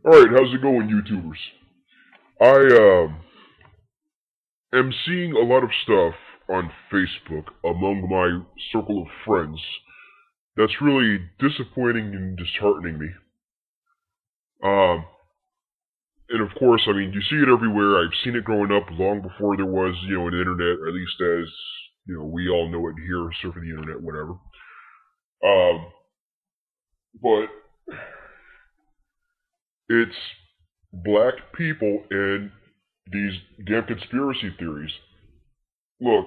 Alright, how's it going, YouTubers? I am seeing a lot of stuff on Facebook among my circle of friends that's really disappointing and disheartening me. Um, and of course, I mean, you see it everywhere. I've seen it growing up long before there was, an internet, or at least as, we all know it here, surfing the internet, whatever. Um, but it's black people and these damn conspiracy theories. Look,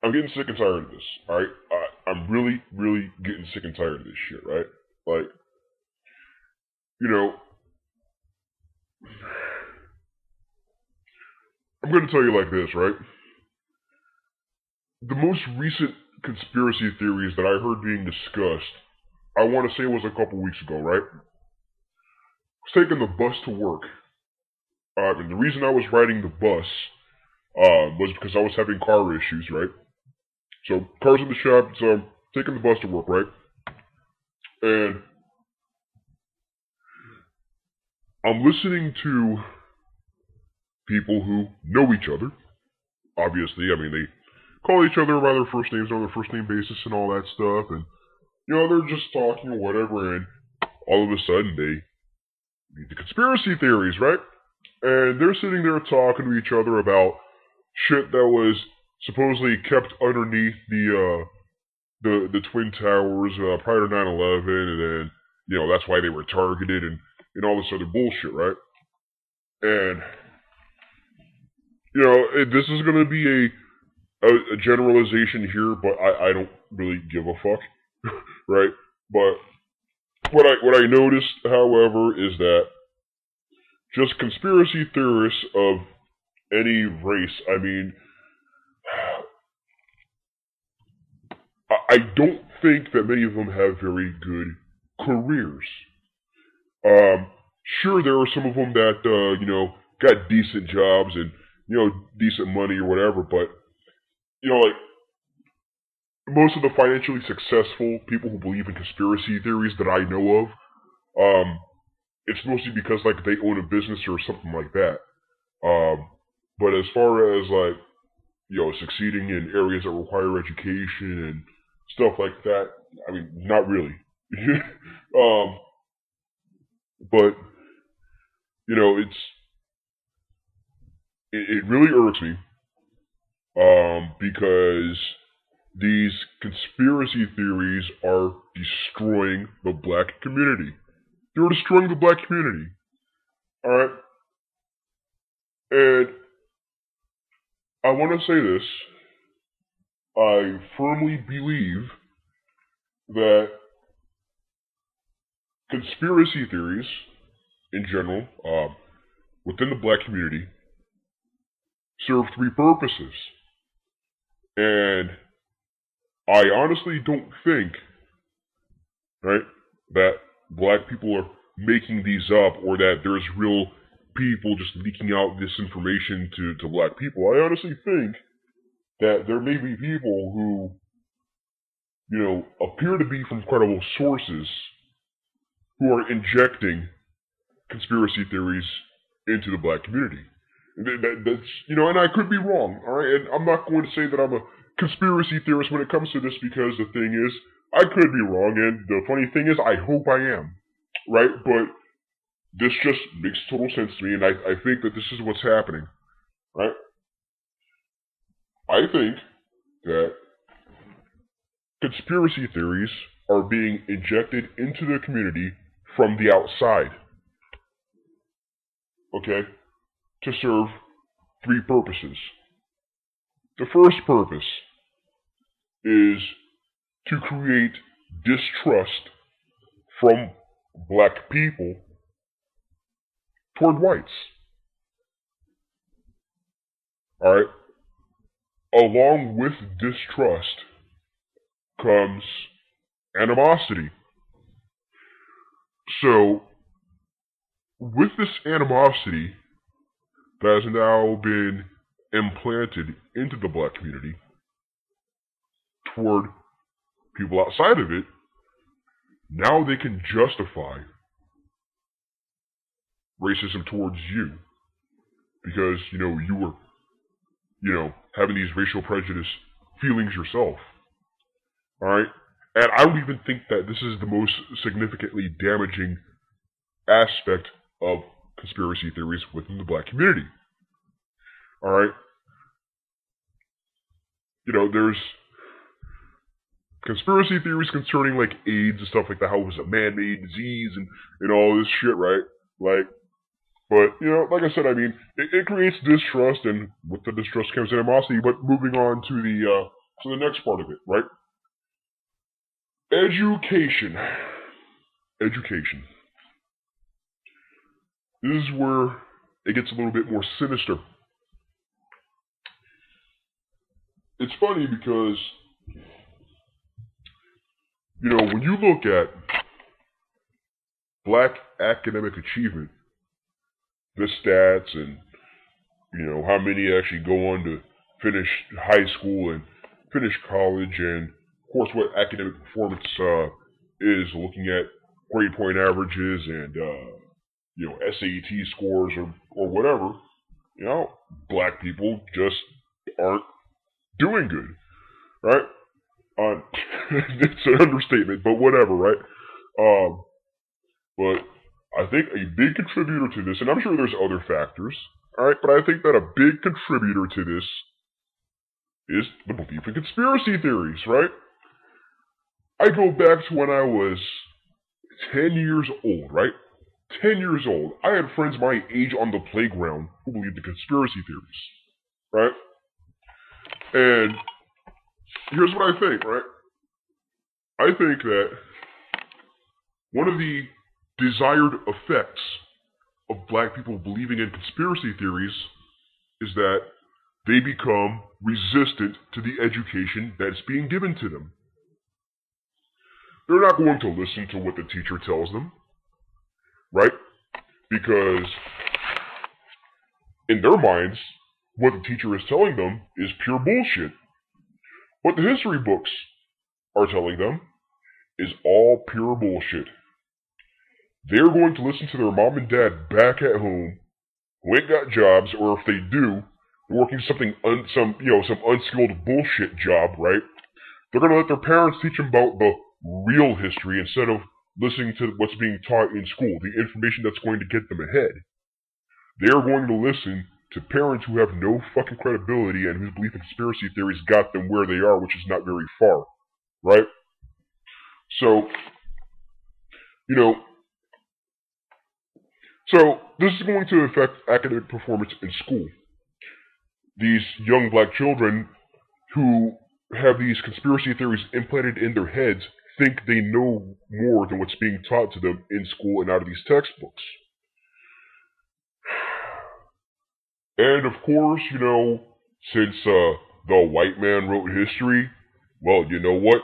I'm getting sick and tired of this. Alright? I'm really, really getting sick and tired of this shit, right? Like, you know, I'm gonna tell you like this, right? The most recent conspiracy theories that I heard being discussed, I want to say it was a couple weeks ago, right? I was taking the bus to work. And the reason I was riding the bus was because I was having car issues, right? So, car's in the shop, so I'm taking the bus to work, right? And I'm listening to people who know each other. Obviously, I mean, they call each other by their first names on a first name basis and all that stuff, and, they're just talking or whatever, and all of a sudden they meet the conspiracy theories, right? And they're sitting there talking to each other about shit that was supposedly kept underneath the Twin Towers prior to 9/11, and then, that's why they were targeted and all this other bullshit, right? And, this is going to be a generalization here, but I don't really give a fuck, right? But what I noticed, however, is that just conspiracy theorists of any race, I mean, I don't think that many of them have very good careers. Sure, there are some of them that, got decent jobs and, decent money or whatever, but, like, most of the financially successful people who believe in conspiracy theories that I know of, it's mostly because, like, they own a business or something like that. But as far as, like, succeeding in areas that require education and stuff like that, I mean, not really. But, it really irks me, because these conspiracy theories are destroying the black community. They're destroying the black community. Alright? And I want to say this. I firmly believe that conspiracy theories, in general, within the black community, serve three purposes. And I honestly don't think, right, that black people are making these up or that there's real people just leaking out this information to black people. I honestly think that there may be people who, appear to be from credible sources who are injecting conspiracy theories into the black community. That's, and I could be wrong, alright? And I'm not going to say that I'm a conspiracy theorist when it comes to this, because the thing is, I could be wrong, and the funny thing is, I hope I am, right? But this just makes total sense to me, and I think that this is what's happening, right? I think that conspiracy theories are being injected into the community from the outside, okay, to serve three purposes. The first purpose is to create distrust from black people toward whites. Alright? Along with distrust comes animosity. So, with this animosity that has now been implanted into the black community toward people outside of it, now they can justify racism towards you because, you were, having these racial prejudice feelings yourself. Alright? And I don't even think that this is the most significantly damaging aspect of conspiracy theories within the black community. Alright? There's conspiracy theories concerning, like, AIDS and stuff like that, how it was a man-made disease and all this shit, right? Like, but, like I said, I mean, it creates distrust, and with the distrust comes animosity, but moving on to the next part of it, right? Education. Education. This is where it gets a little bit more sinister. It's funny because, when you look at black academic achievement, the stats and, how many actually go on to finish high school and finish college, and of course what academic performance is, looking at grade point averages and, SAT scores or whatever, black people just aren't doing good, right? It's an understatement, but whatever, right? But I think a big contributor to this, and I'm sure there's other factors, alright, but I think that a big contributor to this is the belief in conspiracy theories, right? I go back to when I was 10 years old, right? 10 years old. I had friends my age on the playground who believed in conspiracy theories, right? And here's what I think, right? I think that one of the desired effects of black people believing in conspiracy theories is that they become resistant to the education that's being given to them. They're not going to listen to what the teacher tells them, right? Because in their minds, what the teacher is telling them is pure bullshit. What the history books are telling them is all pure bullshit. They're going to listen to their mom and dad back at home who ain't got jobs, or if they do, they're working some unskilled bullshit job, right? They're going to let their parents teach them about the real history instead of listening to what's being taught in school, the information that's going to get them ahead. They're going to listen to parents who have no fucking credibility and whose belief in conspiracy theories got them where they are, which is not very far, right? So, so this is going to affect academic performance in school. These young black children who have these conspiracy theories implanted in their heads think they know more than what's being taught to them in school and out of these textbooks. And of course, since the white man wrote history, well, you know what?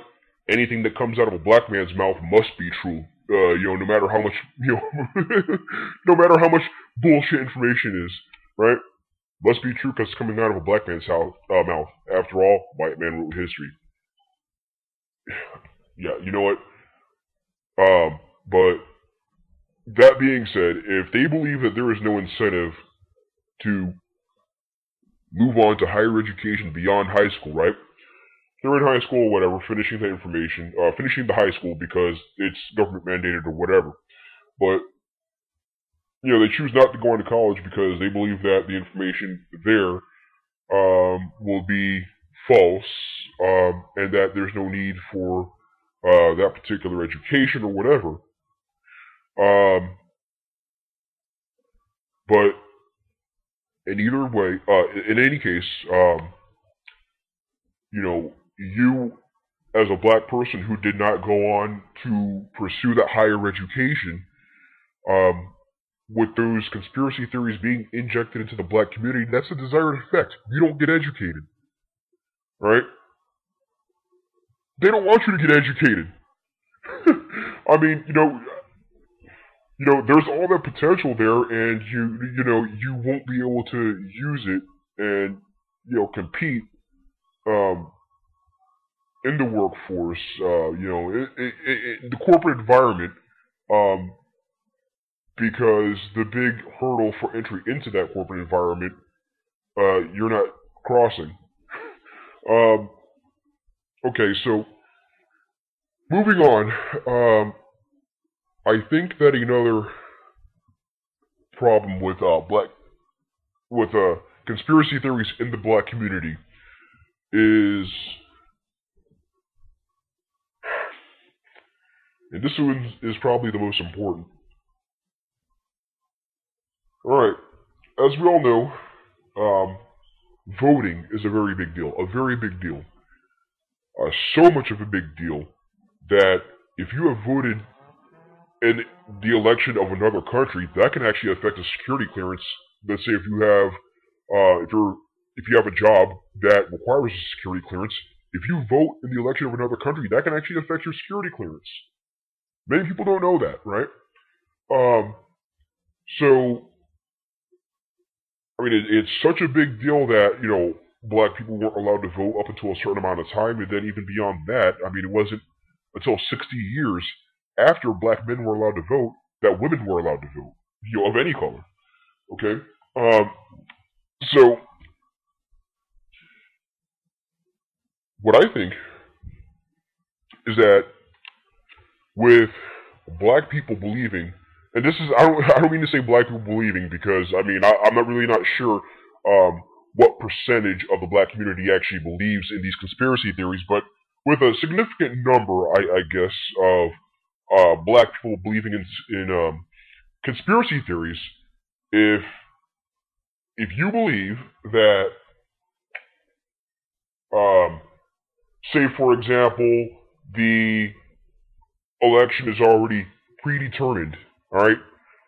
Anything that comes out of a black man's mouth must be true. No matter how much, no matter how much bullshit information is, right? Must be true because it's coming out of a black man's mouth. After all, white man wrote history. Yeah, you know what? But that being said, if they believe that there is no incentive to move on to higher education beyond high school, right? They're in high school or whatever, finishing the high school because it's government mandated or whatever. But, they choose not to go into college because they believe that the information there will be false, and that there's no need for that particular education or whatever. But in either way, in any case, you as a black person who did not go on to pursue that higher education, with those conspiracy theories being injected into the black community, that's a desired effect. You don't get educated, right? They don't want you to get educated. I mean, there's all that potential there, and you won't be able to use it and compete in the workforce, in the corporate environment, because the big hurdle for entry into that corporate environment, you're not crossing. Okay, so moving on, I think that another problem with conspiracy theories in the black community is, and this one is probably the most important. Alright, as we all know, voting is a very big deal. A very big deal. So much of a big deal that if you have voted in the election of another country, that can actually affect a security clearance. Let's say if you have a job that requires a security clearance, if you vote in the election of another country, that can actually affect your security clearance. Many people don't know that, right? So, I mean, it's such a big deal that, black people weren't allowed to vote up until a certain amount of time, and then even beyond that, I mean, it wasn't until 60 years after black men were allowed to vote that women were allowed to vote, of any color. Okay? So, what I think is that with black people believing, and this is, I don't mean to say black people believing because, I mean, I'm not sure what percentage of the black community actually believes in these conspiracy theories, but with a significant number, I guess, of black people believing in conspiracy theories, if you believe that, say for example, the election is already predetermined, alright?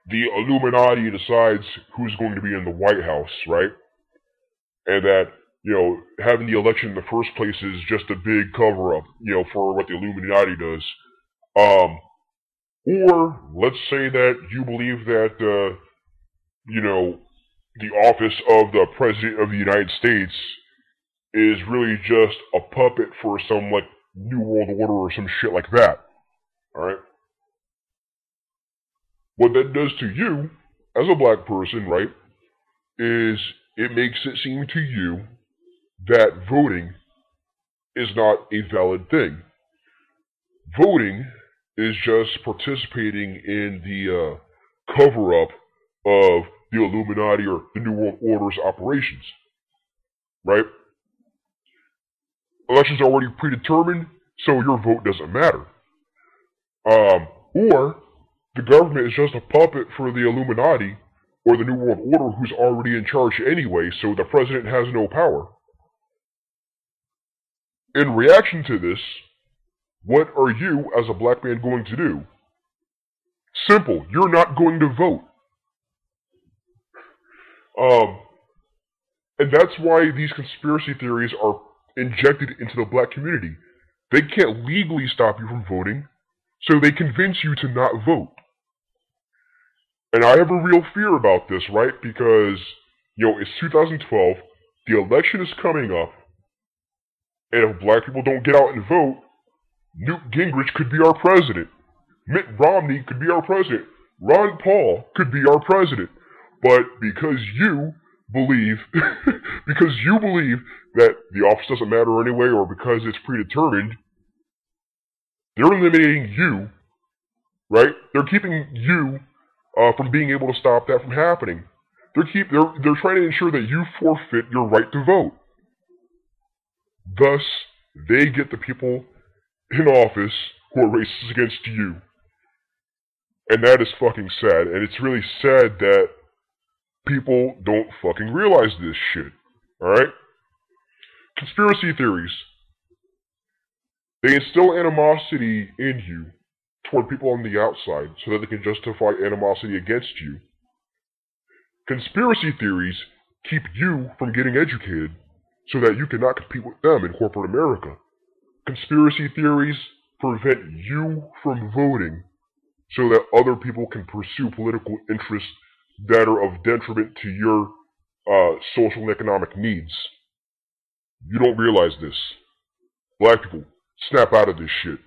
The Illuminati decides who's going to be in the White House, right? And that, having the election in the first place is just a big cover-up, for what the Illuminati does. Or, let's say that you believe that, the office of the President of the United States is really just a puppet for some, New World Order or some shit like that. Alright? What that does to you, as a black person, right, is it makes it seem to you that voting is not a valid thing. Voting is just participating in the cover-up of the Illuminati or the New World Order's operations. Right? Election's already predetermined, so your vote doesn't matter. Or the government is just a puppet for the Illuminati or the New World Order who's already in charge anyway, so the president has no power. In reaction to this, what are you, as a black man, going to do? Simple, you're not going to vote. And that's why these conspiracy theories are injected into the black community. They can't legally stop you from voting, so they convince you to not vote. And I have a real fear about this, right? Because, it's 2012, the election is coming up, and if black people don't get out and vote, Newt Gingrich could be our president. Mitt Romney could be our president. Ron Paul could be our president. But because you believe, that the office doesn't matter anyway, or because it's predetermined, they're eliminating you, right? They're keeping you from being able to stop that from happening. They're trying to ensure that you forfeit your right to vote. Thus, they get the people in office who are racist against you. And that is fucking sad. And it's really sad that people don't fucking realize this shit. Alright? Conspiracy theories. They instill animosity in you toward people on the outside so that they can justify animosity against you. Conspiracy theories keep you from getting educated so that you cannot compete with them in corporate America. Conspiracy theories prevent you from voting so that other people can pursue political interests that are of detriment to your social and economic needs. You don't realize this. Black people, snap out of this shit.